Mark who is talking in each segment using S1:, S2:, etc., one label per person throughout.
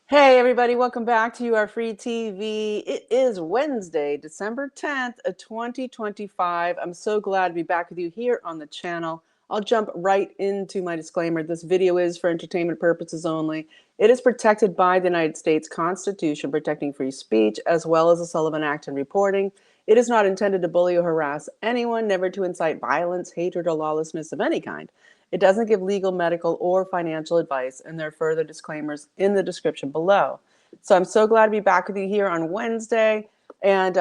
S1: Hey everybody, welcome back to our free TV. It is Wednesday, December 10th, 2025. I'm so glad to be back with you here on the channel. I'll jump right into my disclaimer. This video is for entertainment purposes only. It is protected by the United States Constitution, protecting free speech, as well as the Sullivan Act and reporting. It is not intended to bully or harass anyone, never to incite violence, hatred, or lawlessness of any kind. It doesn't give legal, medical, or financial advice, and there are further disclaimers in the description below. So I'm so glad to be back with you here on Wednesday, and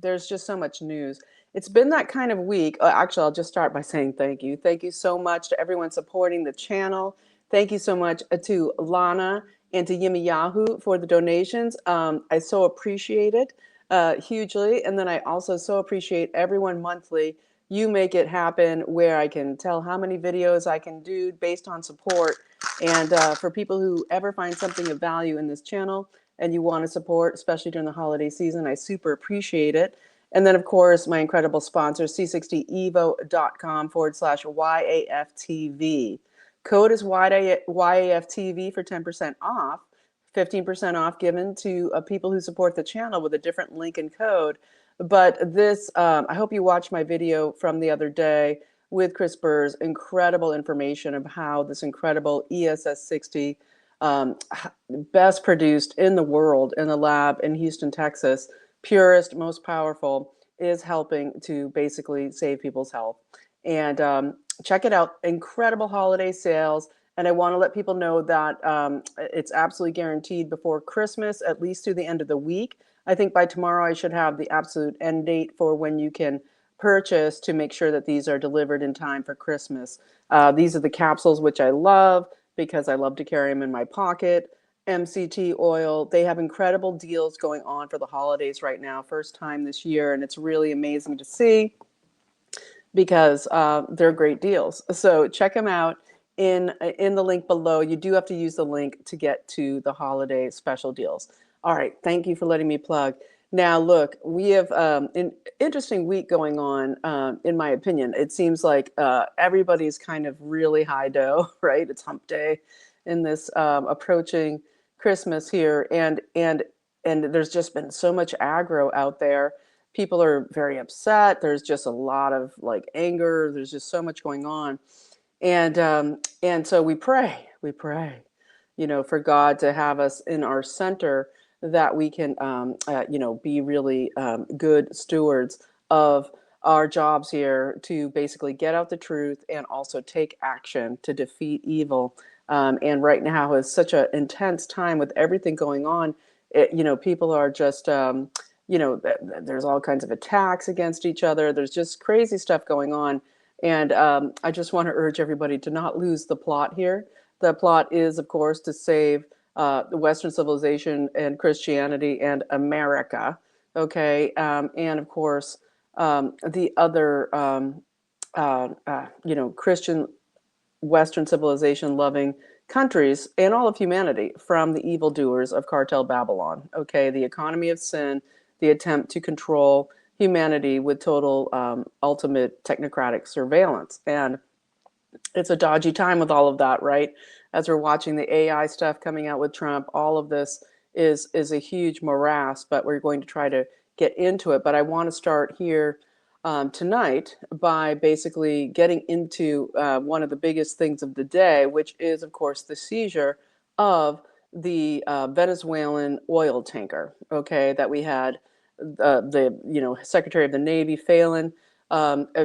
S1: there's just so much news. It's been that kind of week. Actually, I'll just start by saying thank you. Thank you so much to everyone supporting the channel. Thank you so much to Lana and to Yimmy Yahoo for the donations. I so appreciate it hugely. And then I also so appreciate everyone monthly. You make it happen where I can tell how many videos I can do based on support. And for people who ever find something of value in this channel and you want to support, especially during the holiday season, I super appreciate it. And then, of course, my incredible sponsor, c60evo.com/YAFTV. Code is YAFTV for 10% off, 15% off given to people who support the channel with a different link and code. But this, I hope you watched my video from the other day with Chris Burr's incredible information of how this incredible ESS60, best produced in the world in the lab in Houston, Texas, purest, most powerful, is helping to basically save people's health. And check it out, incredible holiday sales. And I want to let people know that it's absolutely guaranteed before Christmas, at least through the end of the week. I think by tomorrow I should have the absolute end date for when you can purchase to make sure that these are delivered in time for Christmas. These are the capsules, which I love because I love to carry them in my pocket. MCT oil, they have incredible deals going on for the holidays right now, first time this year, and it's really amazing to see because they're great deals. So check them out in the link below. You do have to use the link to get to the holiday special deals. All right, thank you for letting me plug. Now, look, we have an interesting week going on, in my opinion. It seems like everybody's kind of really high dough, right? It's hump day in this approaching Christmas here, and there's just been so much aggro out there. People are very upset. There's just a lot of like anger. There's just so much going on, and so we pray, for God to have us in our center that we can, be really good stewards of our jobs here to basically get out the truth and also take action to defeat evil. And right now is such an intense time with everything going on. People are just, there's all kinds of attacks against each other. There's just crazy stuff going on. And I just want to urge everybody to not lose the plot here. The plot is, of course, to save the Western civilization and Christianity and America. Okay. And of course, the other, Christian Western civilization loving countries and all of humanity from the evildoers of cartel Babylon. Okay. The economy of sin, the attempt to control humanity with total ultimate technocratic surveillance. And it's a dodgy time with all of that, right? As we're watching the AI stuff coming out with Trump, all of this is a huge morass, but we're going to try to get into it. But I want to start here tonight by basically getting into one of the biggest things of the day, which is, of course, the seizure of the Venezuelan oil tanker, okay, that we had the Secretary of the Navy Phelan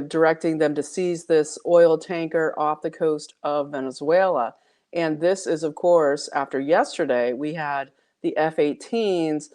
S1: directing them to seize this oil tanker off the coast of Venezuela. And this is, of course, after yesterday, we had the F-18s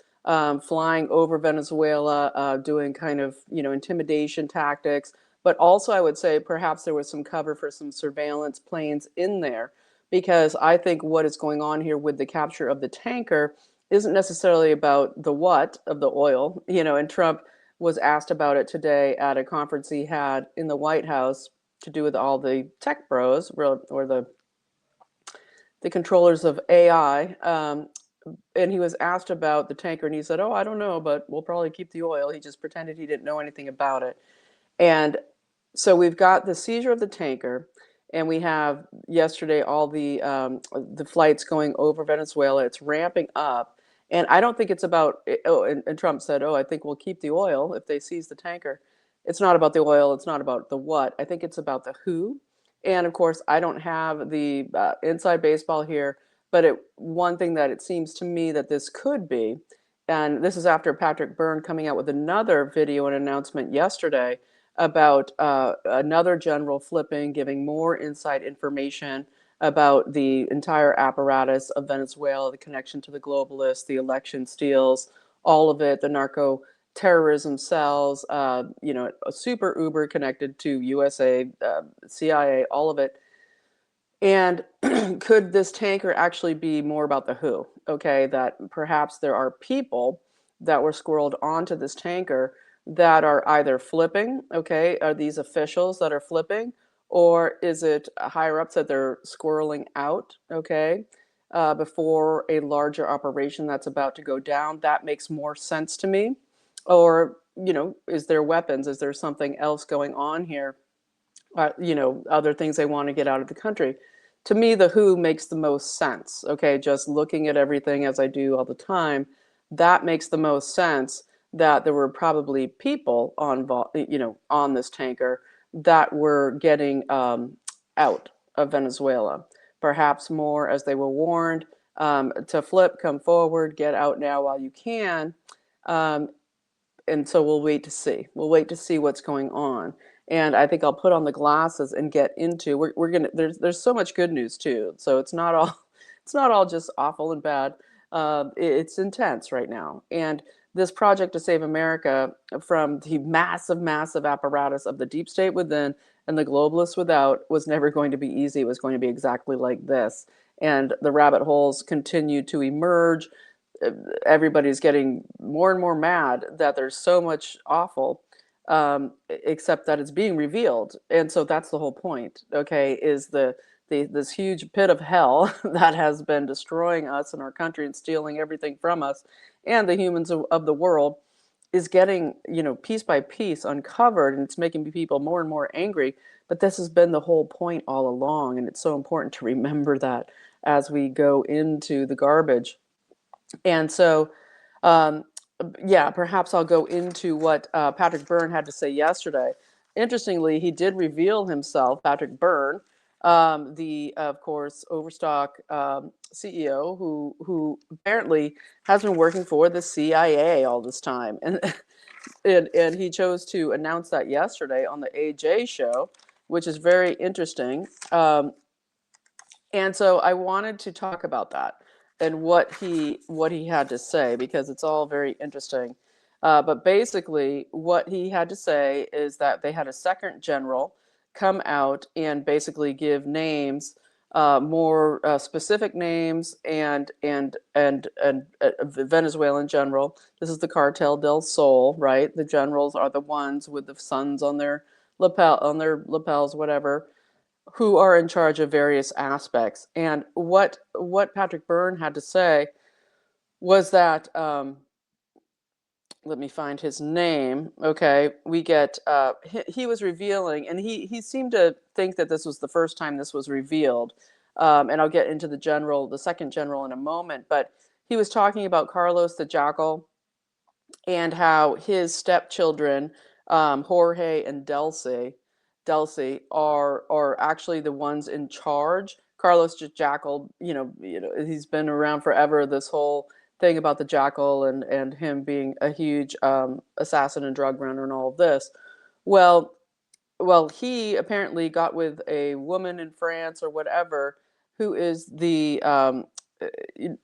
S1: flying over Venezuela, doing kind of, intimidation tactics. But also, I would say perhaps there was some cover for some surveillance planes in there, because I think what is going on here with the capture of the tanker isn't necessarily about the what of the oil, and Trump was asked about it today at a conference he had in the White House to do with all the tech bros or the controllers of AI. And he was asked about the tanker, and he said, "Oh, I don't know, but we'll probably keep the oil." He just pretended he didn't know anything about it. And so we've got the seizure of the tanker. and we have yesterday all the flights going over Venezuela. It's ramping up, and I don't think it's about. Oh, and Trump said, "Oh, I think we'll keep the oil if they seize the tanker." It's not about the oil. It's not about the what. I think it's about the who. And of course, I don't have the inside baseball here, but one thing that it seems to me that this could be, and this is after Patrick Byrne coming out with another video and announcement yesterday about another general flipping, giving more inside information about the entire apparatus of Venezuela, the connection to the globalists, the election steals, all of it, the narco terrorism cells, super uber connected to USA, CIA, all of it. And could this tanker actually be more about the who? Okay, that perhaps there are people that were squirreled onto this tanker that are either flipping, okay, are these officials that are flipping, or is it higher ups that they're squirreling out, okay, before a larger operation that's about to go down? That makes more sense to me. Or, is there weapons? Is there something else going on here? Other things they want to get out of the country. To me, the who makes the most sense. Okay, just looking at everything as I do all the time, that makes the most sense that there were probably people on this tanker that were getting out of Venezuela. Perhaps more as they were warned to flip, come forward, get out now while you can. Um, and so we'll wait to see. We'll wait to see what's going on. And I think I'll put on the glasses and get into. We're gonna. There's so much good news too. So it's not all it's not all just awful and bad. It's intense right now. And this project to save America from the massive, massive apparatus of the deep state within and the globalists without was never going to be easy. It was going to be exactly like this. And the rabbit holes continue to emerge. Everybody's getting more and more mad that there's so much awful, except that it's being revealed. And so that's the whole point, okay, is this huge pit of hell that has been destroying us and our country and stealing everything from us and the humans of the world is getting, piece by piece uncovered, and it's making people more and more angry. But this has been the whole point all along, and it's so important to remember that as we go into the garbage. And so, um, yeah, perhaps I'll go into what Patrick Byrne had to say yesterday. Interestingly, he did reveal himself, Patrick Byrne, the, of course, Overstock CEO, who apparently has been working for the CIA all this time. And he chose to announce that yesterday on the AJ show, which is very interesting. And so I wanted to talk about that and what he had to say, because it's all very interesting. But basically, what he had to say is that they had a second general come out and basically give names, more specific names, and Venezuelan general. This is the Cartel del Sol, right? The generals are the ones with the suns on their lapels, whatever, who are in charge of various aspects. And what Patrick Byrne had to say was that, let me find his name. Okay, we get he was revealing, and he seemed to think that this was the first time this was revealed. And I'll get into the second general in a moment. But he was talking about Carlos the Jackal and how his stepchildren, Jorge and Delcy are actually the ones in charge. Carlos Jackal, he's been around forever. This whole thing about the Jackal and him being a huge assassin and drug runner and all of this. Well, he apparently got with a woman in France or whatever who is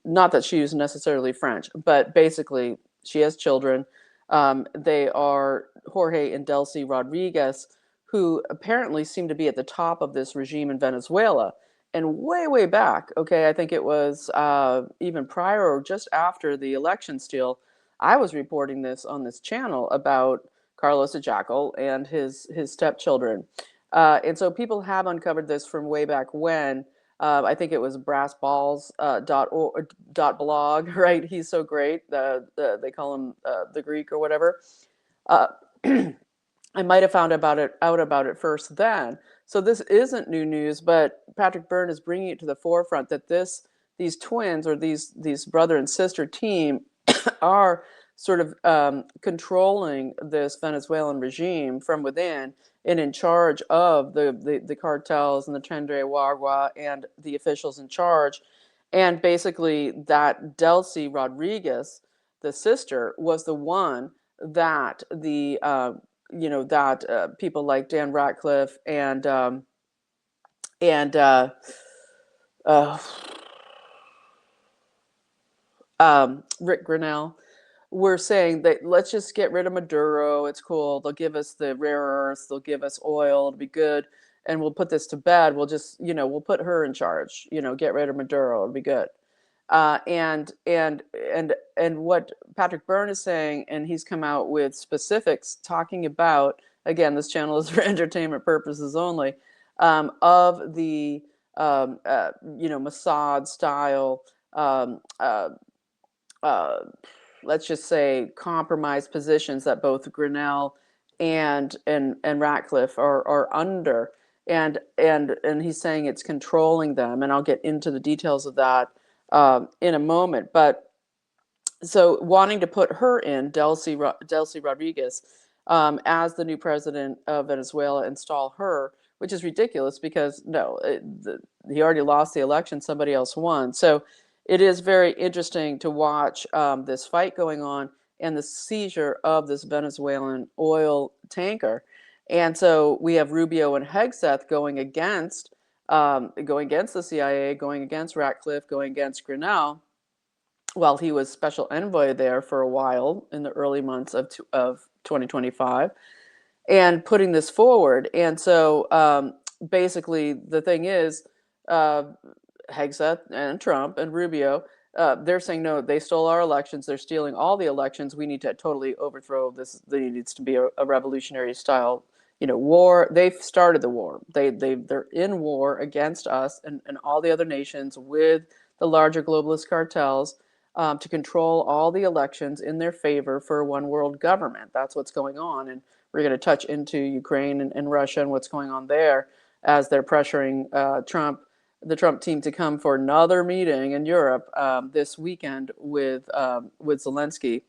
S1: not that she was necessarily French, but basically she has children. They are Jorge and Delcy Rodriguez, who apparently seem to be at the top of this regime in Venezuela. And way, way back, okay, I think it was even prior or just after the election steal, I was reporting this on this channel about Carlos the Jackal and his stepchildren. And so people have uncovered this from way back when. I think it was brassballs .blog, right? He's so great. They call him the Greek or whatever. Uh, I might have found out about it first then, So this isn't new news, but Patrick Byrne is bringing it to the forefront that these twins, or these brother and sister team, are sort of controlling this Venezuelan regime from within, and in charge of the cartels and the Tren Wagua and the officials in charge. And basically, that Delcy Rodriguez, the sister, was the one that people like Dan Ratcliffe and uh, Rick Grinnell were saying that let's just get rid of Maduro. It's cool. They'll give us the rare earths. They'll give us oil. It'll be good. And we'll put this to bed. We'll just, we'll put her in charge. Get rid of Maduro. It'll be good. And what Patrick Byrne is saying, and he's come out with specifics talking about, again, this channel is for entertainment purposes only, of the Mossad style, uh, let's just say, compromised positions that both Grinnell and Ratcliffe are under, and he's saying it's controlling them, and I'll get into the details of that in a moment. But so wanting to put her in, Delcy Rodriguez, as the new president of Venezuela, install her, which is ridiculous because no, he already lost the election, somebody else won. So it is very interesting to watch this fight going on and the seizure of this Venezuelan oil tanker. And so we have Rubio and Hegseth going against the CIA, going against Ratcliffe, going against Grinnell, while he was special envoy there for a while in the early months of 2025, and putting this forward. And so basically the thing is, Hegseth and Trump and Rubio, they're saying, no, they stole our elections. They're stealing all the elections. We need to totally overthrow this. There needs to be a revolutionary style, war. They've started the war. They're in war against us and all the other nations with the larger globalist cartels, to control all the elections in their favor for a one world government. That's what's going on. And we're going to touch into Ukraine and Russia and what's going on there as they're pressuring the Trump team to come for another meeting in Europe this weekend with Zelensky,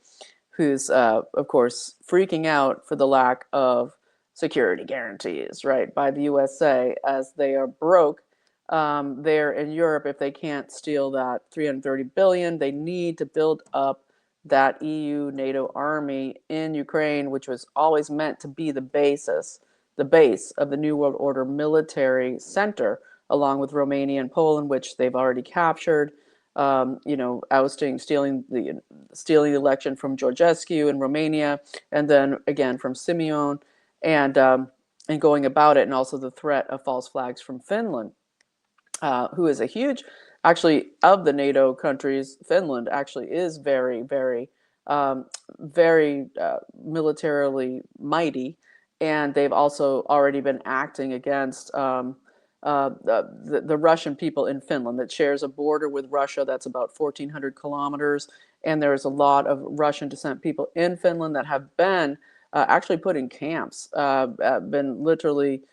S1: who's, of course, freaking out for the lack of security guarantees, right, by the USA, as they are broke there in Europe. If they can't steal that 330 billion, they need to build up that EU NATO army in Ukraine, which was always meant to be the base of the New World Order military center, along with Romania and Poland, which they've already captured. Stealing the election from Georgescu in Romania, and then again from Simeon, and going about it, and also the threat of false flags from Finland, who is a huge, actually, of the NATO countries. Finland actually is very, very, very militarily mighty, and they've also already been acting against the Russian people in Finland, that shares a border with Russia that's about 1,400 kilometers. And there's a lot of Russian descent people in Finland that have been actually put in camps, been literally,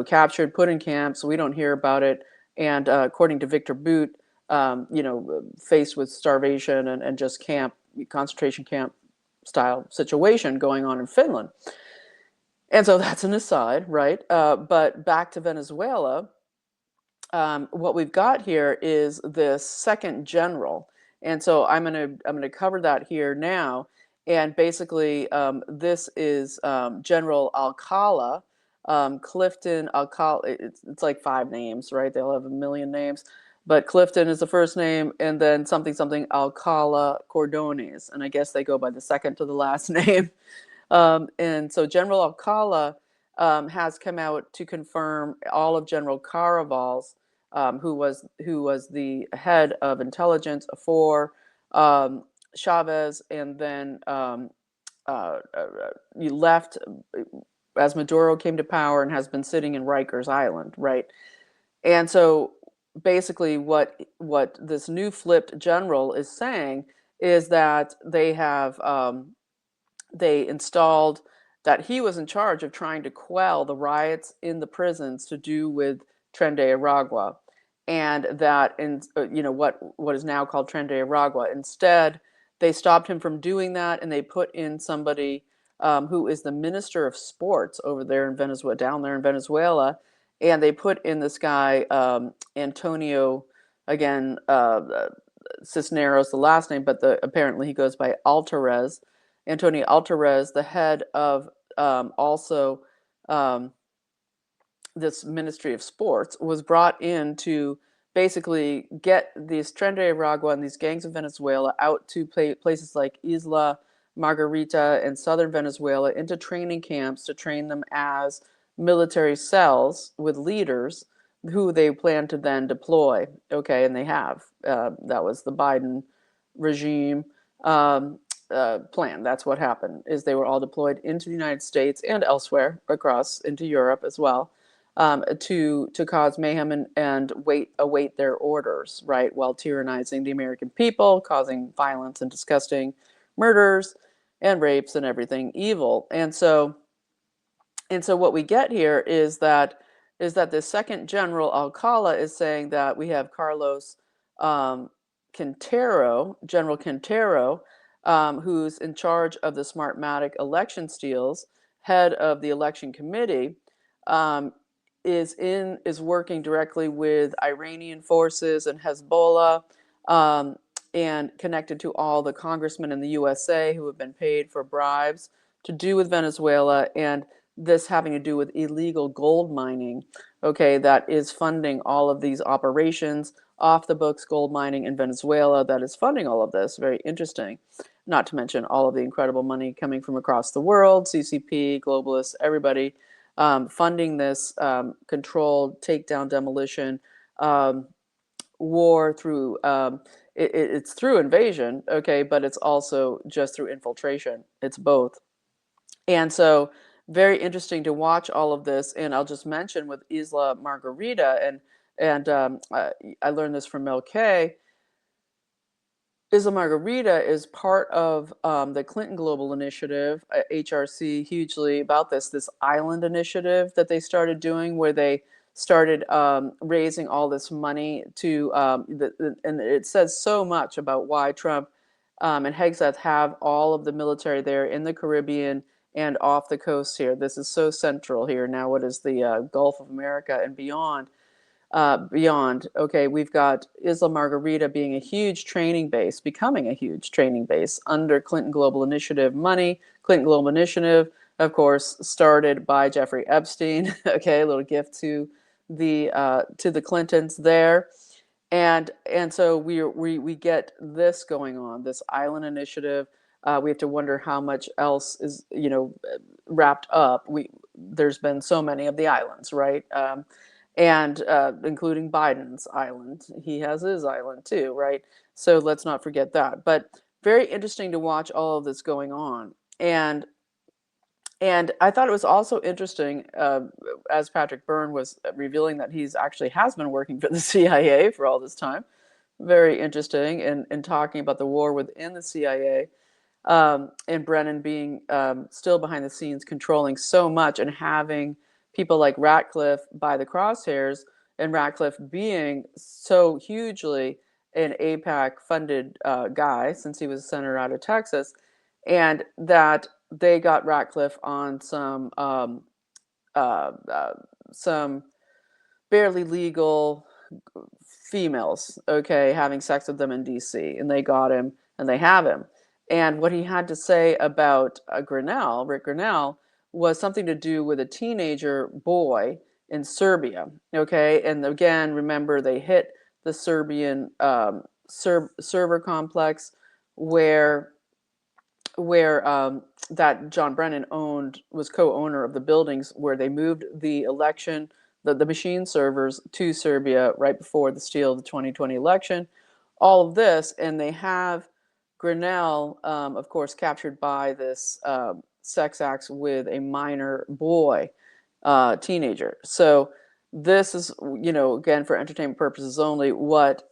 S1: captured, put in camps. We don't hear about it. And according to Victor Boot, faced with starvation and just concentration camp style situation going on in Finland. And so that's an aside, right? But back to Venezuela, what we've got here is this second general, and so I'm gonna cover that here now. And basically, this is General Alkala, Clifton Alkala. It's like 5 names, right? They'll have a million names, but Clifton is the first name, and then something Alcala Cordones, and I guess they go by the second to the last name. And so General Alkala has come out to confirm all of General Caraval's, who was the head of intelligence for Chavez, and then he left as Maduro came to power, and has been sitting in Rikers Island, right? And so basically what this new flipped general is saying is that they have they installed that he was in charge of trying to quell the riots in the prisons to do with Tren de Aragua, and that in what is now called Tren de Aragua. Instead, they stopped him from doing that, and they put in somebody who is the Minister of Sports over there in Venezuela, down there in Venezuela, and they put in this guy Antonio, again, Cisneros, the last name, but apparently he goes by Altarez. Antonio Altarez, the head of also this Ministry of Sports, was brought in to basically get these Tren de Aragua and these gangs of Venezuela out to places like Isla Margarita and southern Venezuela into training camps to train them as military cells with leaders who they plan to then deploy. Okay, and they have. That was the Biden regime plan. That's what happened, is they were all deployed into the United States and elsewhere across into Europe as well, to cause mayhem and await their orders, right, while tyrannizing the American people, causing violence and disgusting murders and rapes and everything evil. And so what we get here is that the second general Alkala is saying that we have Carlos Quintero, General Quintero, who's in charge of the Smartmatic election steals, head of the election committee, is working directly with Iranian forces and Hezbollah, and connected to all the congressmen in the USA who have been paid for bribes to do with Venezuela, and this having to do with illegal gold mining, okay, that is funding all of these operations, off the books gold mining in Venezuela, that is funding all of this. Very interesting. Not to mention all of the incredible money coming from across the world, CCP, globalists, everybody, funding this controlled takedown demolition war through, it's through invasion, okay, but it's also just through infiltration. It's both. And so very interesting to watch all of this. And I'll just mention with Isla Margarita, and I learned this from Mel K. Isla Margarita is part of the Clinton Global Initiative, HRC, hugely about this island initiative that they started doing, where they started raising all this money to, and it says so much about why Trump and Hegseth have all of the military there in the Caribbean and off the coast here. This is so central here now. What is the Gulf of America and beyond? Okay, we've got Isla Margarita being a huge training base, becoming a huge training base under Clinton Global Initiative money. Clinton Global Initiative, of course, started by Jeffrey Epstein. Okay, a little gift to the Clintons there. And so we get this going on, this island initiative. We have to wonder how much else is wrapped up. There's been so many of the islands, right? And including Biden's island. He has his island too, right? So let's not forget that. But very interesting to watch all of this going on. And I thought it was also interesting, as Patrick Byrne was revealing that he's actually has been working for the CIA for all this time. Very interesting, in talking about the war within the CIA, and Brennan being still behind the scenes, controlling so much and having people like Ratcliffe by the crosshairs, and Ratcliffe being so hugely an AIPAC funded guy since he was a senator out of Texas, and that they got Ratcliffe on some barely legal females, okay, having sex with them in DC, and they got him and they have him. And what he had to say about Grinnell, Rick Grinnell, was something to do with a teenager boy in Serbia, okay? And again, remember, they hit the Serbian server complex where that John Brennan was co-owner of the buildings where they moved the election, the machine servers to Serbia right before the steal of the 2020 election. All of this, and they have Grinnell, of course, captured by this sex acts with a minor boy, teenager. So this is, again, for entertainment purposes only, what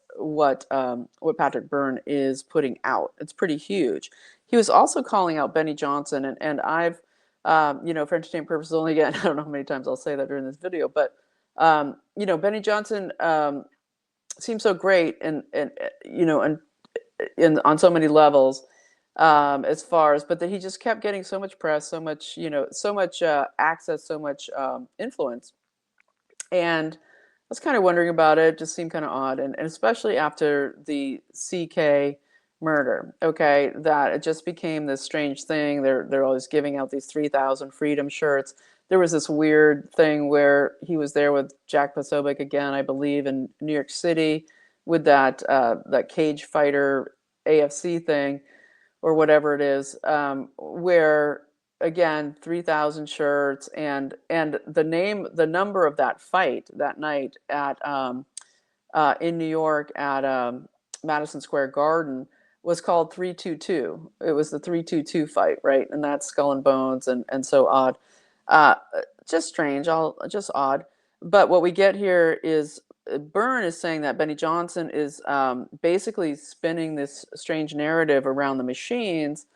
S1: Patrick Byrne is putting out. It's pretty huge. He was also calling out Benny Johnson, and I've for entertainment purposes only. Again, I don't know how many times I'll say that during this video, but Benny Johnson seems so great, and on so many levels, as far as, but that he just kept getting so much press, so much, so much access, so much influence, and I was kind of wondering about it. It just seemed kind of odd, and especially after the CK murder. Okay, that it just became this strange thing. They're always giving out these 3,000 freedom shirts. There was this weird thing where he was there with Jack Posobiec again, I believe, in New York City, with that cage fighter AFC thing or whatever it is, where again 3,000 shirts, and the number of that fight that night at in New York at Madison Square Garden was called 322. It was the 322 fight, right? And that's Skull and Bones, and so odd, uh, just strange, all just odd. But what we get here is Byrne is saying that Benny Johnson is basically spinning this strange narrative around the machines,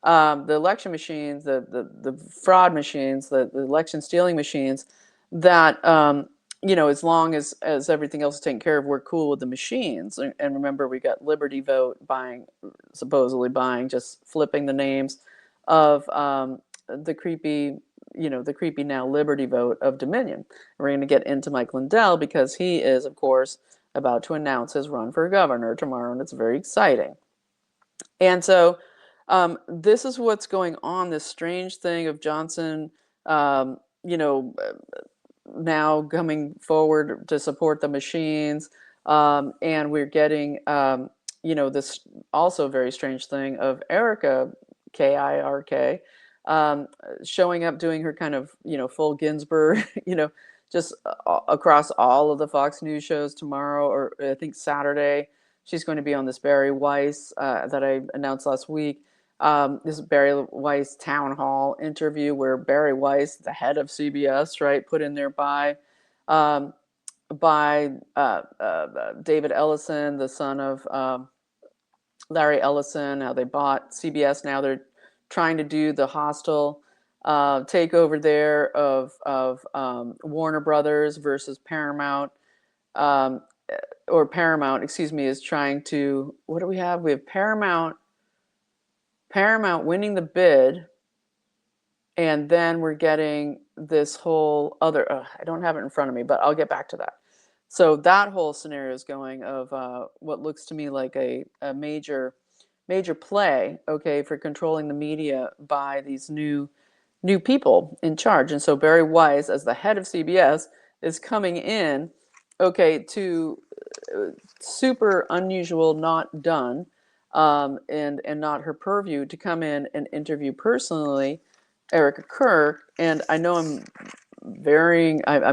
S1: the election machines, the fraud machines, the election stealing machines, that as long as everything else is taken care of, we're cool with the machines. And remember, we got Liberty Vote supposedly buying, just flipping the names of the creepy now Liberty Vote of Dominion. And we're going to get into Mike Lindell because he is, of course, about to announce his run for governor tomorrow, and it's very exciting. And so this is what's going on, this strange thing of Johnson, now coming forward to support the machines. And we're getting, this also very strange thing of Erica, Kirk, showing up doing her kind of, full Ginsburg, just across all of the Fox News shows tomorrow, or I think Saturday. She's going to be on this Barry Weiss that I announced last week. This Barry Weiss town hall interview where Barry Weiss, the head of CBS, right, put in there by David Ellison, the son of Larry Ellison. How they bought CBS. Now they're trying to do the hostile takeover there of Warner Brothers versus Paramount. Or Paramount, excuse me, is trying to, what do we have? We have Paramount winning the bid, and then we're getting this whole other, I don't have it in front of me, but I'll get back to that. So that whole scenario is going of what looks to me like a major play, okay, for controlling the media by these new people in charge. And so Barry Weiss, as the head of CBS, is coming in, okay, to super unusual, not done, and not her purview, to come in and interview personally Erica Kirk. And I know I'm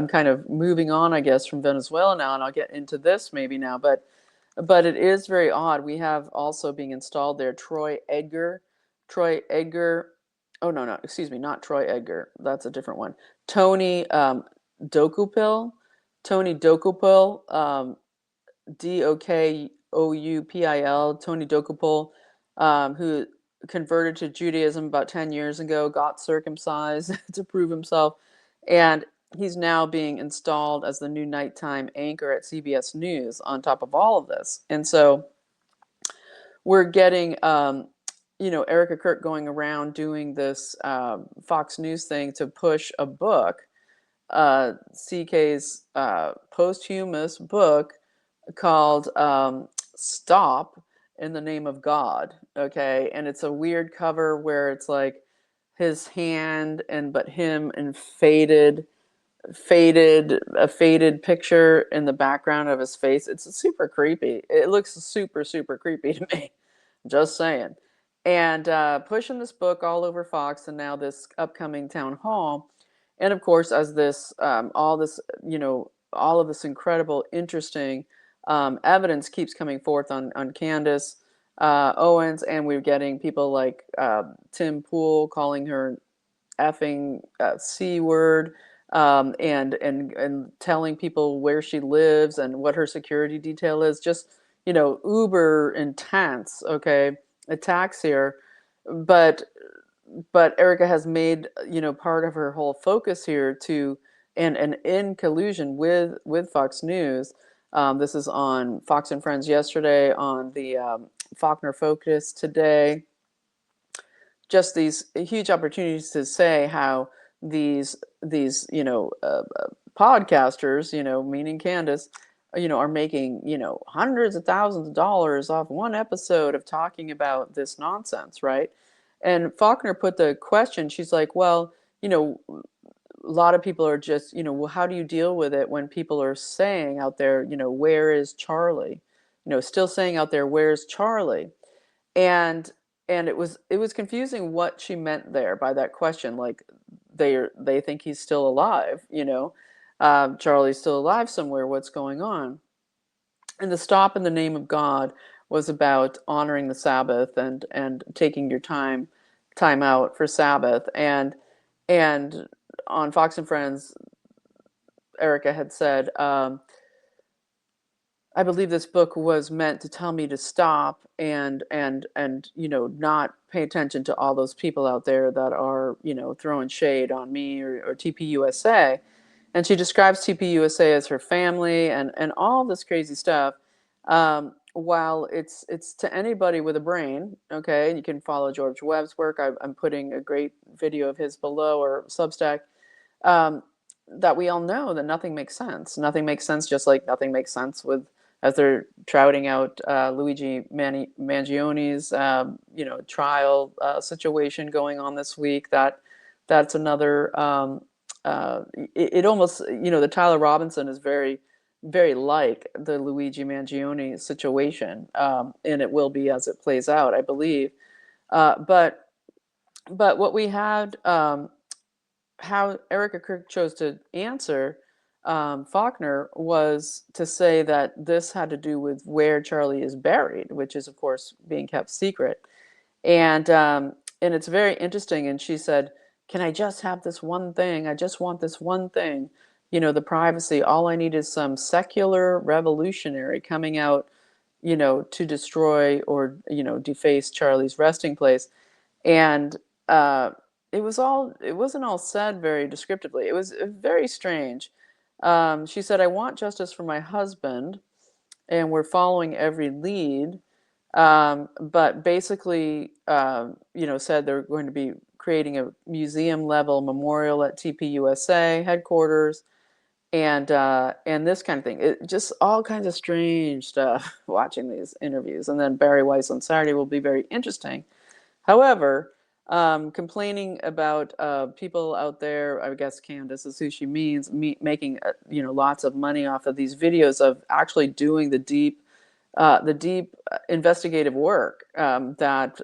S1: kind of moving on, I guess, from Venezuela now, and I'll get into this maybe now, but it is very odd. We have also being installed there Troy Edgar. Oh, no, excuse me, not Troy Edgar. That's a different one. Tony Dokupil. Tony Dokupil, Dokoupil, Tony Dokupil, who converted to Judaism about 10 years ago, got circumcised to prove himself, and he's now being installed as the new nighttime anchor at CBS News on top of all of this. And so we're getting, Erica Kirk going around doing this Fox News thing to push a book, CK's posthumous book called Stop in the Name of God. Okay. And it's a weird cover where it's like his hand but him in a faded picture in the background of his face. It's super creepy. It looks super, super creepy to me. Just saying. And pushing this book all over Fox, and now this upcoming town hall. And of course, as this, all of this incredible, interesting evidence keeps coming forth on Candace Owens, and we're getting people like Tim Pool calling her effing C word, and telling people where she lives and what her security detail is. Just, uber intense, okay, attacks here. But but Erica has made, part of her whole focus here to, and in collusion with Fox News. This is on Fox and Friends yesterday, on the Faulkner Focus today. Just these huge opportunities to say how these podcasters, meaning Candace, are making hundreds of thousands of dollars off one episode of talking about this nonsense, right? And Faulkner put the question. She's like, well, a lot of people are just, well, how do you deal with it when people are saying out there, where is Charlie? Still saying out there, where's Charlie? And it was confusing what she meant there by that question. Like they think he's still alive, Charlie's still alive somewhere. What's going on? And the stop in the name of God was about honoring the Sabbath and taking your time out for Sabbath. And on Fox and Friends, Erica had said, I believe this book was meant to tell me to stop and not pay attention to all those people out there that are throwing shade on me or TPUSA. And she describes TPUSA as her family and all this crazy stuff. While it's to anybody with a brain, okay, you can follow George Webb's work. I'm putting a great video of his below, or Substack. That we all know that nothing makes sense. Nothing makes sense, just like nothing makes sense with, as they're trouting out Luigi Mangione's trial situation going on this week. That's another. It almost, the Tyler Robinson is very, very like the Luigi Mangione situation, and it will be as it plays out, I believe. But what we had. How Erica Kirk chose to answer Faulkner was to say that this had to do with where Charlie is buried, which is, of course, being kept secret. And it's very interesting. And she said, "Can I just have this one thing? I just want this one thing. The privacy. All I need is some secular revolutionary coming out, to destroy or deface Charlie's resting place." And it wasn't all said very descriptively. It was very strange. She said, "I want justice for my husband, and we're following every lead." But basically, said they're going to be creating a museum level memorial at TPUSA headquarters, and this kind of thing. It just all kinds of strange stuff. Watching these interviews, and then Barry Weiss on Saturday will be very interesting. However, complaining about people out there, I guess Candace is who she means, making lots of money off of these videos of actually doing the deep investigative work that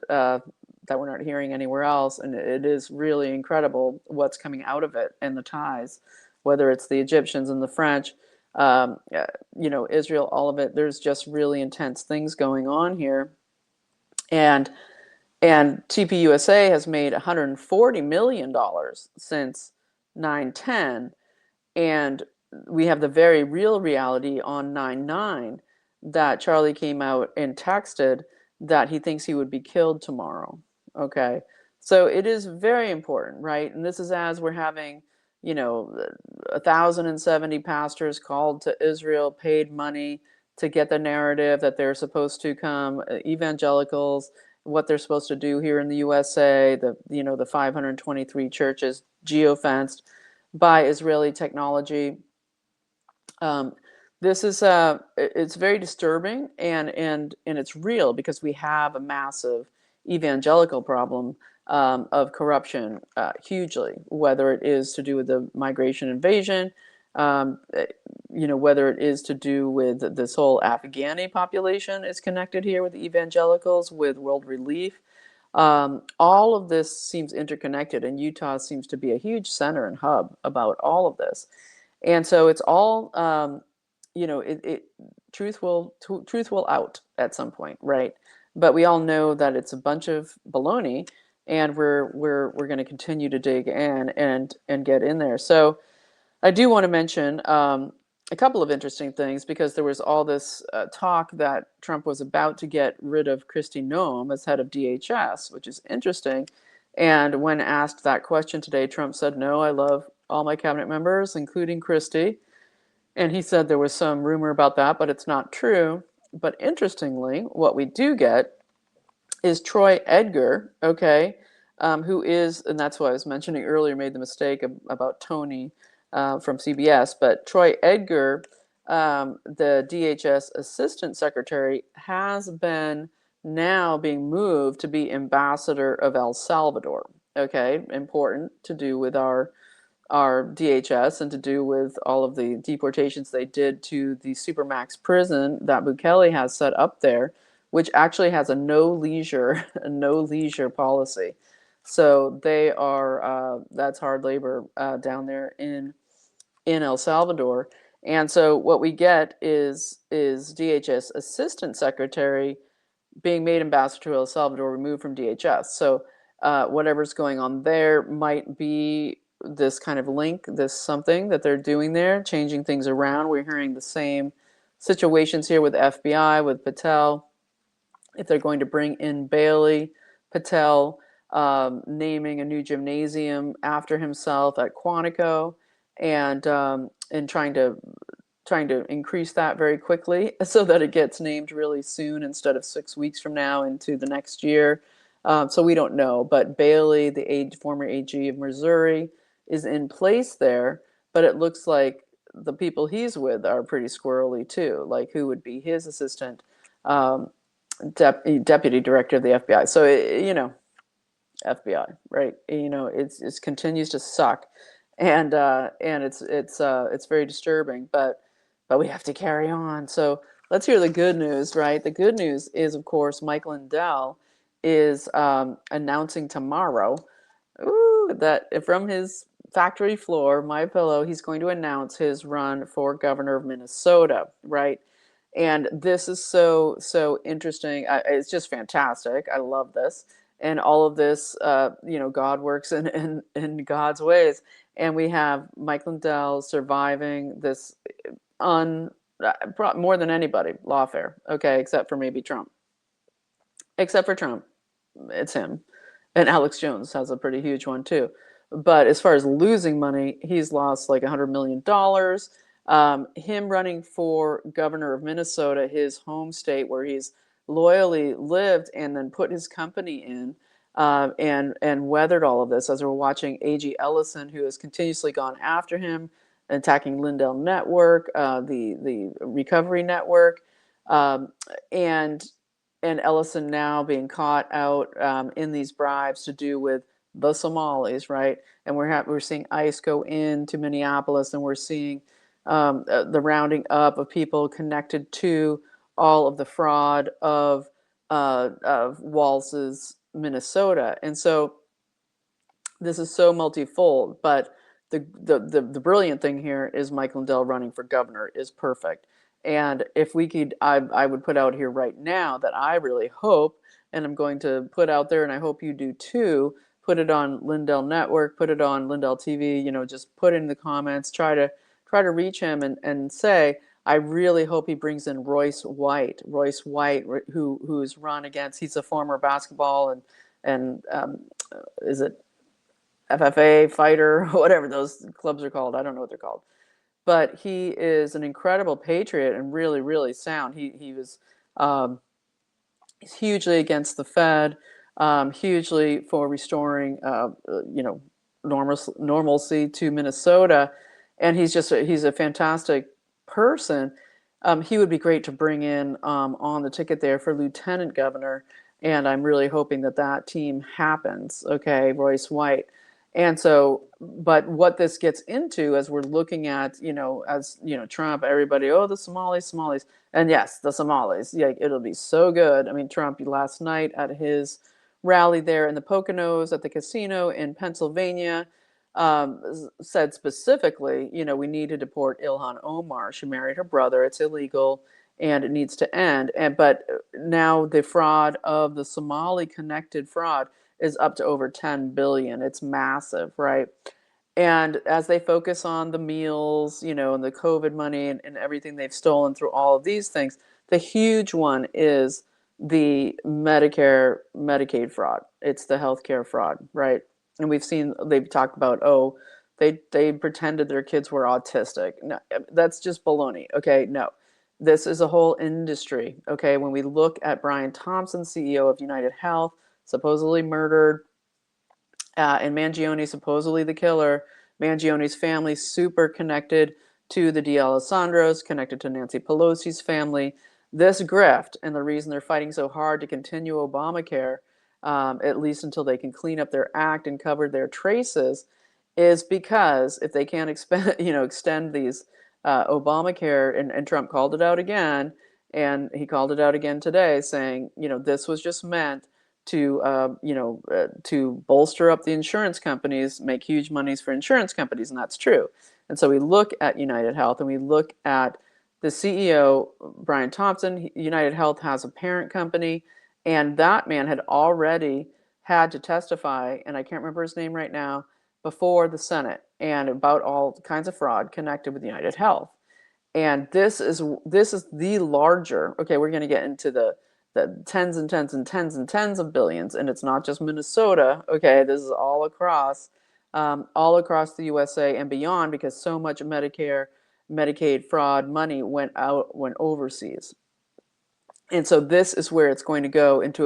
S1: we're not hearing anywhere else, and it is really incredible what's coming out of it and the ties, whether it's the Egyptians and the French, Israel, all of it. There's just really intense things going on here, and TPUSA has made $140 million since 9/10, and we have the very real reality on 9/9 that Charlie came out and texted that he thinks he would be killed tomorrow. Okay, so it is very important, right? And this is as we're having, 1,070 pastors called to Israel, paid money to get the narrative that they're supposed to come, evangelicals, what they're supposed to do here in the USA, the 523 churches geofenced by Israeli technology. This is it's very disturbing, and it's real, because we have a massive evangelical problem of corruption, hugely, whether it is to do with the migration invasion, whether it is to do with this whole Afghani population is connected here with the evangelicals, with World Relief. All of this seems interconnected, and Utah seems to be a huge center and hub about all of this. And so it's all, truth will out at some point, right? But we all know that it's a bunch of baloney, and we're going to continue to dig in and get in there. So I do want to mention a couple of interesting things, because there was all this talk that Trump was about to get rid of Kristi Noem as head of DHS, which is interesting. And when asked that question today, Trump said, no, I love all my cabinet members, including Christie. And he said there was some rumor about that, but it's not true. But interestingly, what we do get is Troy Edgar, okay, who is, and that's what I was mentioning earlier, made the mistake about Tony from CBS, but Troy Edgar, the DHS Assistant Secretary, has been now being moved to be ambassador of El Salvador. Okay, important to do with our DHS and to do with all of the deportations they did to the Supermax prison that Bukele has set up there, which actually has a no leisure policy. So they are that's hard labor down there in El Salvador. And so what we get is DHS Assistant Secretary being made ambassador to El Salvador, removed from DHS. So whatever's going on there might be this kind of link, this something that they're doing there, changing things around. We're hearing the same situations here with FBI, with Patel. If they're going to bring in Bailey, Patel, naming a new gymnasium after himself at Quantico, and trying to increase that very quickly so that it gets named really soon instead of 6 weeks from now into the next year. So we don't know, but Bailey, the former AG of Missouri, is in place there, but it looks like the people he's with are pretty squirrely too, like who would be his assistant deputy director of the FBI. So, FBI, right? It continues to suck, and it's very disturbing. But we have to carry on. So let's hear the good news, right? The good news is, of course, Mike Lindell is announcing tomorrow, that from his factory floor, My Pillow, he's going to announce his run for governor of Minnesota, right? And this is so interesting. It's just fantastic. I love this. And all of this, God works in God's ways. And we have Mike Lindell surviving this more than anybody lawfare, okay, except for maybe Trump. Except for Trump, it's him. And Alex Jones has a pretty huge one too. But as far as losing money, he's lost like $100 million. Him running for governor of Minnesota, his home state, where he's loyally lived and then put his company in, and weathered all of this. As we're watching A.G. Ellison, who has continuously gone after him, attacking Lindell Network, the Recovery Network, and Ellison now being caught out in these bribes to do with the Somalis, right? And we're seeing ICE go into Minneapolis, and we're seeing the rounding up of people connected to all of the fraud of Walz's Minnesota. And so this is so multifold, but the brilliant thing here is Mike Lindell running for governor is perfect. And if we could, I would put out here right now that I really hope, and I'm going to put out there, and I hope you do too, put it on Lindell Network, put it on Lindell TV, just put it in the comments, try to reach him and say, I really hope he brings in Royce White, who's run against, he's a former basketball and is it FFA fighter, whatever those clubs are called. I don't know what they're called. But he is an incredible patriot and really, really sound. He was he's hugely against the Fed, hugely for restoring normalcy to Minnesota, and he's a fantastic person. He would be great to bring in on the ticket there for lieutenant governor, and I'm really hoping that team happens. Okay, Royce White. And so, but what this gets into as we're looking at, Trump, everybody, the Somalis. And yes, the Somalis, yeah, it'll be so good. I mean, Trump last night at his rally there in the Poconos at the casino in Pennsylvania said specifically, we need to deport Ilhan Omar. She married her brother. It's illegal and it needs to end. But now the fraud of the Somali connected fraud is up to over 10 billion. It's massive, right? And as they focus on the meals, and the COVID money and everything they've stolen through all of these things, the huge one is the Medicare, Medicaid fraud. It's the healthcare fraud, right? And they've talked about, oh, they pretended their kids were autistic. No, that's just baloney. Okay, no. This is a whole industry. Okay, when we look at Brian Thompson, CEO of United Health, supposedly murdered, and Mangione supposedly the killer. Mangione's family super connected to the D'Alessandros, connected to Nancy Pelosi's family. This grift, and the reason they're fighting so hard to continue Obamacare, at least until they can clean up their act and cover their traces, is because if they can't extend these Obamacare, and Trump called it out again, and he called it out again today, saying, this was just meant to bolster up the insurance companies, make huge monies for insurance companies, and that's true. And so we look at United Health, and we look at the CEO, Brian Thompson. United Health has a parent company, and that man had already had to testify, and I can't remember his name right now, before the Senate, and about all kinds of fraud connected with United Health. And this is the larger. Okay, we're going to get into the tens and tens and tens and tens of billions, and it's not just Minnesota. Okay, this is all across the USA and beyond, because so much Medicare, Medicaid fraud money went overseas. And so this is where it's going to go into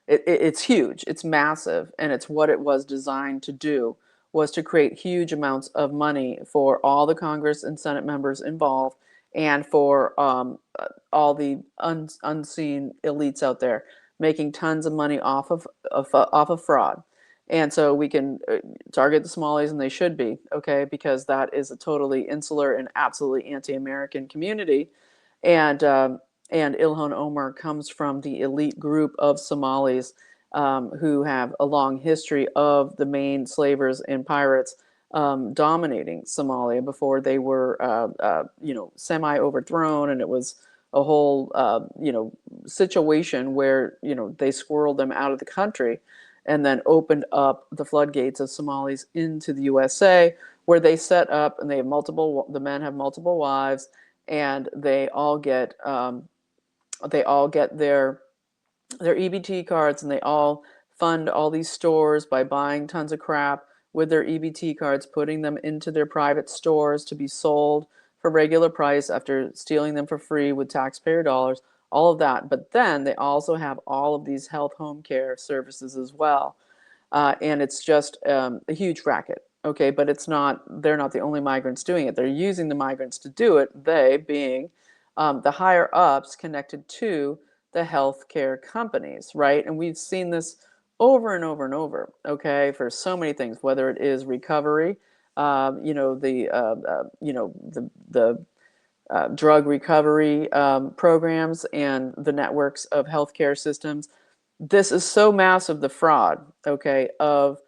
S1: it's huge, it's massive, and it's what it was designed to do, was to create huge amounts of money for all the Congress and Senate members involved, and for all the unseen elites out there making tons of money off of fraud. And so we can target the Somalis, and they should be, okay, because that is a totally insular and absolutely anti-American community. And Ilhan Omar comes from the elite group of Somalis who have a long history of the main slavers and pirates dominating Somalia before they were, semi-overthrown, and it was a whole, situation where, they squirreled them out of the country, and then opened up the floodgates of Somalis into the USA, where they set up, and the men have multiple wives, and they all get their EBT cards, and they all fund all these stores by buying tons of crap with their EBT cards, putting them into their private stores to be sold for regular price after stealing them for free with taxpayer dollars, all of that. But then they also have all of these health home care services as well. And it's just a huge racket. Okay, but they're not the only migrants doing it. They're using the migrants to do it, they being the higher ups connected to the healthcare companies, right? And we've seen this over and over and over, okay, for so many things, whether it is recovery, the drug recovery programs, and the networks of healthcare systems. This is so massive, the fraud, okay, of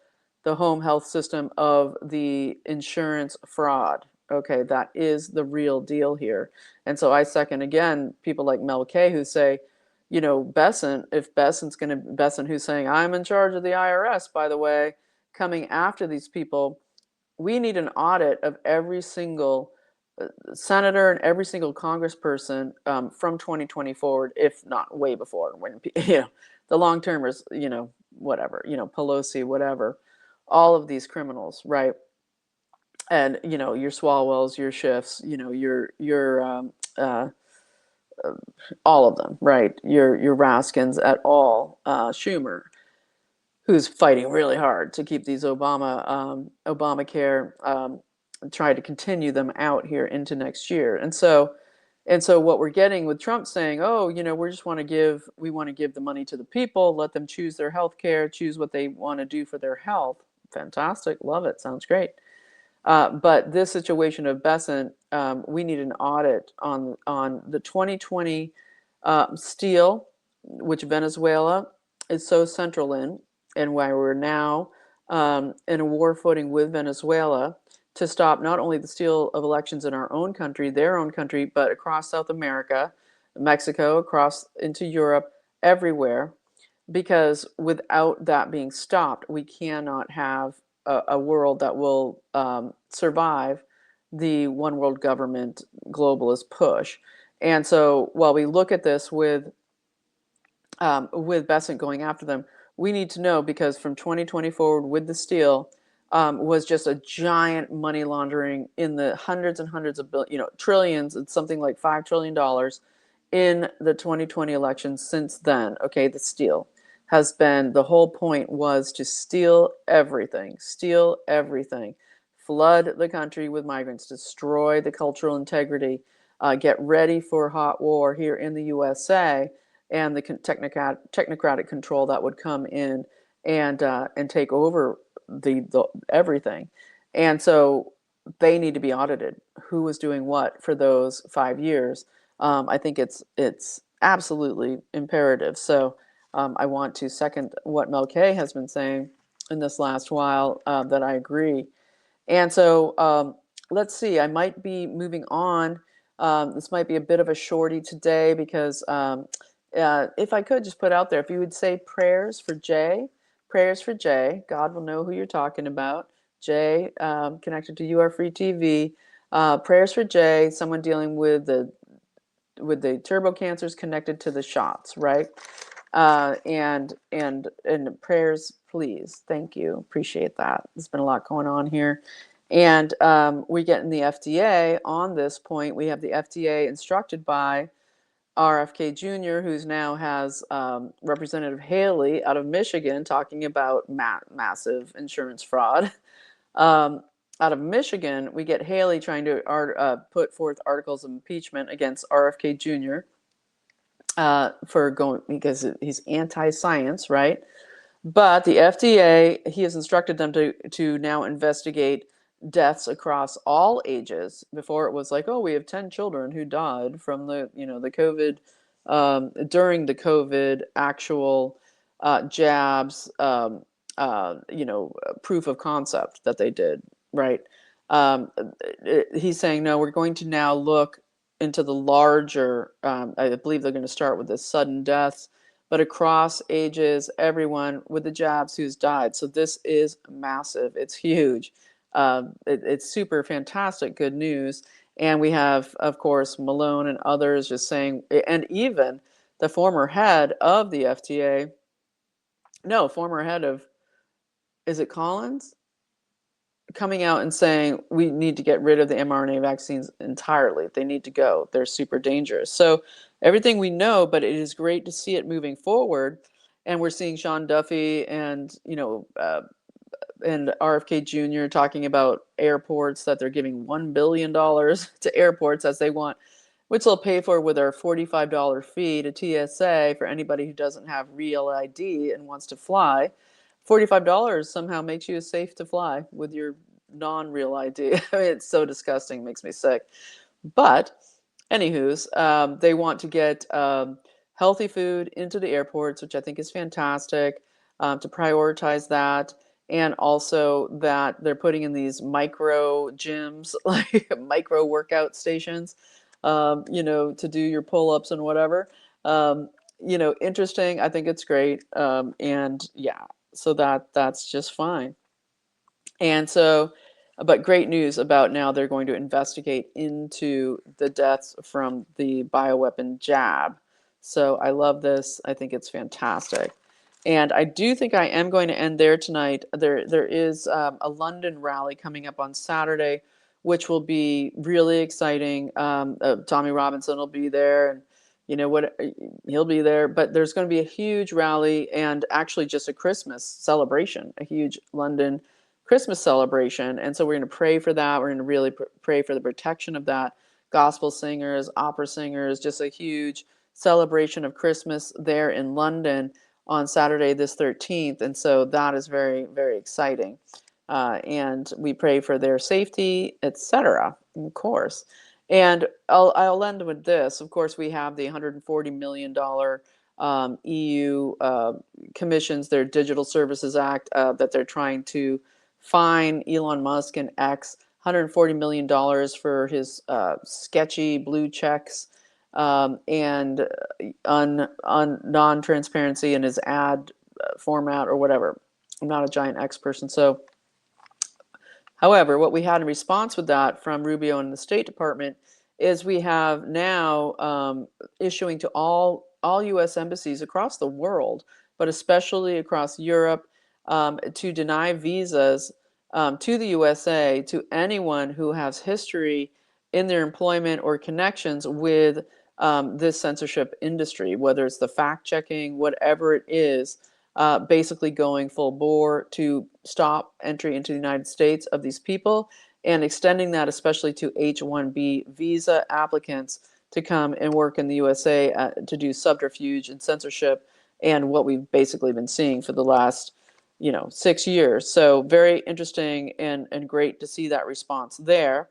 S1: the home health system, of the insurance fraud. Okay, that is the real deal here. And so I second again people like Mel K, who say, Besant, who's saying, I'm in charge of the IRS, by the way, coming after these people, we need an audit of every single senator and every single congressperson from 2020 forward, if not way before, when the long termers, whatever, Pelosi, whatever, all of these criminals, right? And your Swalwells, your Schiffs, your all of them, right? Your Raskins at all, Schumer, who's fighting really hard to keep these Obamacare, try to continue them out here into next year. And so what we're getting with Trump saying, oh, we want to give the money to the people, let them choose their health care, choose what they want to do for their health. Fantastic, love it, sounds great. But this situation of Besant, we need an audit on the 2020 steel, which Venezuela is so central in, and why we're now in a war footing with Venezuela to stop not only the steal of elections in our own country, their own country, but across South America, Mexico, across into Europe, everywhere. Because without that being stopped, we cannot have a world that will survive the one world government globalist push. And so while we look at this with with Besant going after them. We need to know, because from 2020 forward with the steal was just a giant money laundering in the hundreds and hundreds of trillions. It's something like $5 trillion in the 2020 election. Since then, okay, the steal has been, the whole point was to steal everything, flood the country with migrants, destroy the cultural integrity, get ready for hot war here in the USA, and the technocratic control that would come in and take over the everything. And so they need to be audited. Who was doing what for those 5 years? I think it's absolutely imperative. So I want to second what Mel K has been saying in this last while, that I agree. And so let's see, I might be moving on. This might be a bit of a shorty today, because if I could just put out there, if you would say prayers for Jay, God will know who you're talking about. Jay, connected to You Are Free TV. Prayers for Jay, someone dealing with the turbo cancers connected to the shots, right? And prayers, please. Thank you. Appreciate that. There's been a lot going on here. And we get in the FDA on this point. We have the FDA instructed by RFK Jr., who's now has Representative Haley out of Michigan talking about massive insurance fraud. Out of Michigan, we get Haley trying to put forth articles of impeachment against RFK Jr. For going, because he's anti-science, right? But the FDA, he has instructed them to now investigate deaths across all ages. Before it was like, oh, we have 10 children who died from the COVID, during the COVID actual jabs, proof of concept that they did, right? He's saying, no, we're going to now look into the larger, I believe they're going to start with the sudden deaths, but across ages, everyone with the jabs who's died. So this is massive. It's huge. It's super fantastic, good news. And we have, of course, Malone and others just saying, and even the former head of the FDA, no, former head of, is it Collins? Coming out and saying we need to get rid of the mRNA vaccines entirely. They need to go. They're super dangerous. So everything we know, but it is great to see it moving forward. And we're seeing Sean Duffy and and RFK Jr. talking about airports, that they're giving $1 billion to airports as they want, which they'll pay for with our $45 fee to TSA for anybody who doesn't have real ID and wants to fly. $45 somehow makes you safe to fly with your non-real ID. I mean, it's so disgusting, makes me sick. But anywho's, they want to get healthy food into the airports, which I think is fantastic, to prioritize that. And also that they're putting in these micro gyms, like micro workout stations, to do your pull-ups and whatever. Interesting. I think it's great. And yeah, so that's just fine. And so, but great news about now they're going to investigate into the deaths from the bioweapon jab. So I love this. I think it's fantastic. And I do think I am going to end there tonight. There is a London rally coming up on Saturday, which will be really exciting. Tommy Robinson will be there, and he'll be there. But there's going to be a huge rally, and actually just a Christmas celebration, a huge London Christmas celebration. And so we're going to pray for that. We're going to really pray for the protection of that. Gospel singers, opera singers, just a huge celebration of Christmas there in London on Saturday this 13th. And so that is very, very exciting. And we pray for their safety, etc., of course. And I'll end with this. Of course, we have the $140 million EU commissions, their Digital Services Act, that they're trying to fine Elon Musk and X $140 million for his sketchy blue checks, and non-transparency in his ad format or whatever. I'm not a giant X person. So, however, what we had in response with that from Rubio and the State Department is we have now issuing to all all U.S. embassies across the world, but especially across Europe, to deny visas to the USA to anyone who has history in their employment or connections with this censorship industry, whether it's the fact checking, whatever it is, basically going full bore to stop entry into the United States of these people and extending that especially to H-1B visa applicants to come and work in the USA to do subterfuge and censorship, and what we've basically been seeing for the last 6 years. So very interesting and great to see that response there.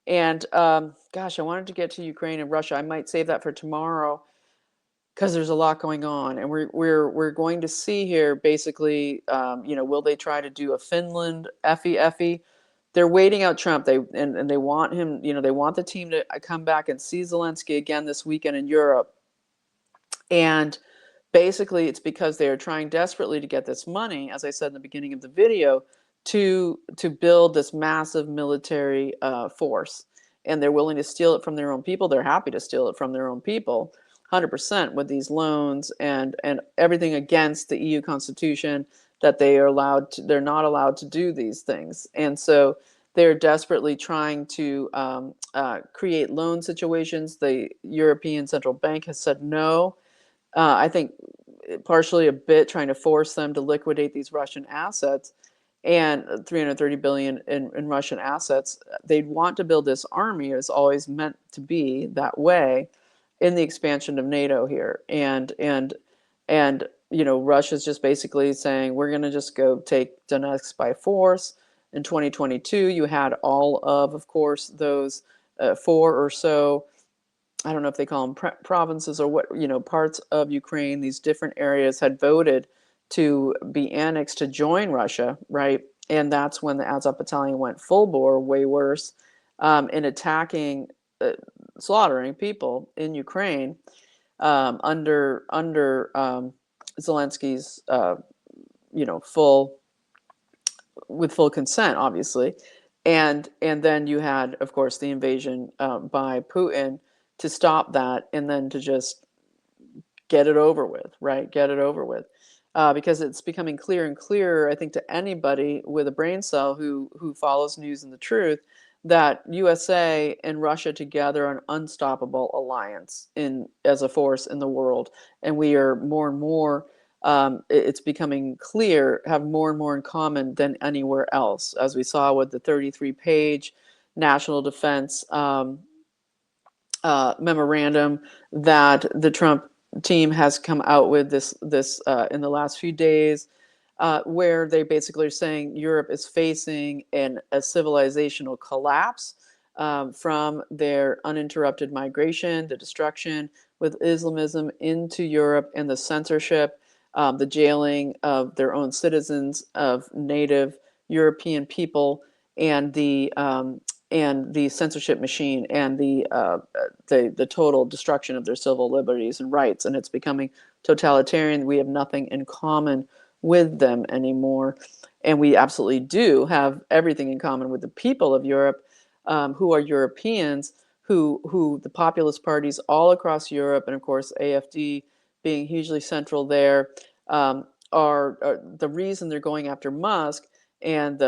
S1: And gosh, I wanted to get to Ukraine and Russia. I might save that for tomorrow because there's a lot going on, and we're going to see here basically, will they try to do a Finland FE? They're waiting out Trump. They want him, they want the team to come back and see Zelensky again this weekend in Europe. And basically, it's because they are trying desperately to get this money, as I said in the beginning of the video, to build this massive military force. And they're willing to steal it from their own people. They're happy to steal it from their own people, 100%, with these loans and everything against the EU Constitution, that they're not allowed to do these things. And so they're desperately trying to create loan situations. The European Central Bank has said no. I think partially a bit trying to force them to liquidate these Russian assets, and 330 billion in Russian assets. They'd want to build this army. It's always meant to be that way in the expansion of NATO here. And Russia's just basically saying, we're going to just go take Donetsk by force. In 2022, you had all of course, those 4 or so, I don't know if they call them provinces or what, parts of Ukraine, these different areas had voted to be annexed to join Russia, right? And that's when the Azov Battalion went full bore, way worse, in attacking, slaughtering people in Ukraine under Zelensky's, with full consent, obviously. And then you had, of course, the invasion by Putin to stop that, and then to just get it over with, right? Get it over with. Because it's becoming clearer and clearer, I think, to anybody with a brain cell who follows news and the truth, that USA and Russia together are an unstoppable alliance as a force in the world. And we are more and more, it's becoming clear, have more and more in common than anywhere else, as we saw with the 33-page national defense memorandum that the Trump team has come out with this in the last few days, where they basically are saying Europe is facing a civilizational collapse from their uninterrupted migration, the destruction with Islamism into Europe, and the censorship, the jailing of their own citizens, of native European people, and the censorship machine, and the total destruction of their civil liberties and rights. And it's becoming totalitarian. We have nothing in common with them anymore. And we absolutely do have everything in common with the people of Europe, who are Europeans, who the populist parties all across Europe, and of course AfD being hugely central there, are the reason they're going after Musk and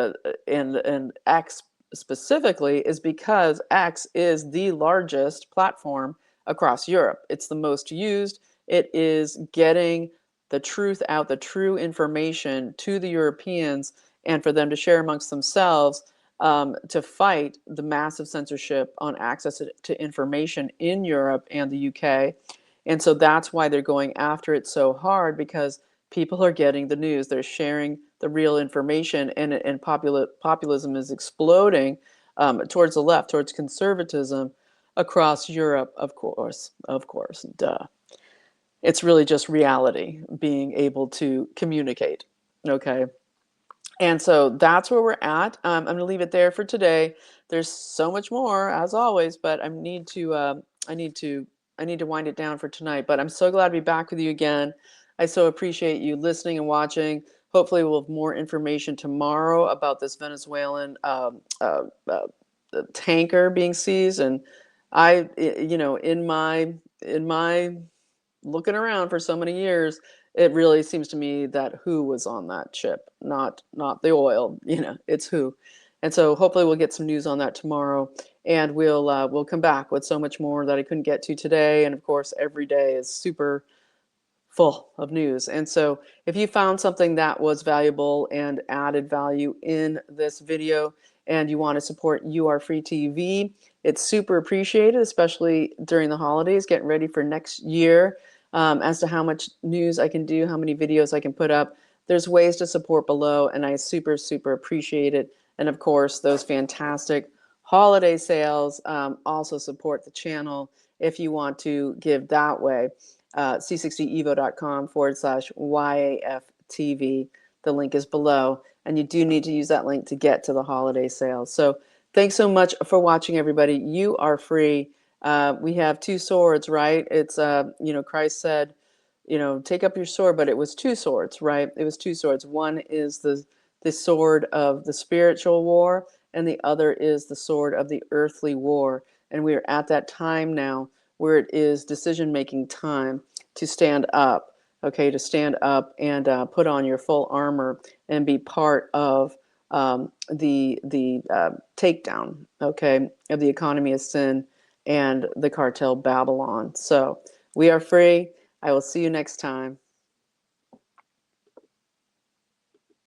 S1: X specifically is because X is the largest platform across Europe. It's the most used. It is getting the truth out, the true information to the Europeans, and for them to share amongst themselves, to fight the massive censorship on access to information in Europe and the UK. And so that's why they're going after it so hard, because people are getting the news. They're sharing the real information, and populism is exploding towards the left, towards conservatism across Europe, of course, duh. It's really just reality being able to communicate, okay? And so that's where we're at. I'm going to leave it there for today. There's so much more, as always, but I need to wind it down for tonight. But I'm so glad to be back with you again. I so appreciate you listening and watching. Hopefully, we'll have more information tomorrow about this Venezuelan tanker being seized. And in my looking around for so many years, it really seems to me that who was on that ship, not the oil, it's who. And so hopefully we'll get some news on that tomorrow, and we'll come back with so much more that I couldn't get to today. And of course, every day is super full of news. And so if you found something that was valuable and added value in this video and you want to support You Are Free TV, it's super appreciated, especially during the holidays, getting ready for next year. As to how much news I can do, how many videos I can put up, there's ways to support below, and I super, super appreciate it. And of course, those fantastic holiday sales also support the channel if you want to give that way. c60evo.com/YAFTV. The link is below, and you do need to use that link to get to the holiday sales. So thanks so much for watching, everybody. You are free. We have two swords, right? It's, Christ said, take up your sword, but it was two swords, right? It was two swords. One is the sword of the spiritual war, and the other is the sword of the earthly war. And we are at that time now where it is decision-making time to stand up, okay, to stand up and put on your full armor and be part of the takedown, okay, of the economy of sin and the cartel Babylon. So we are free. I will see you next time.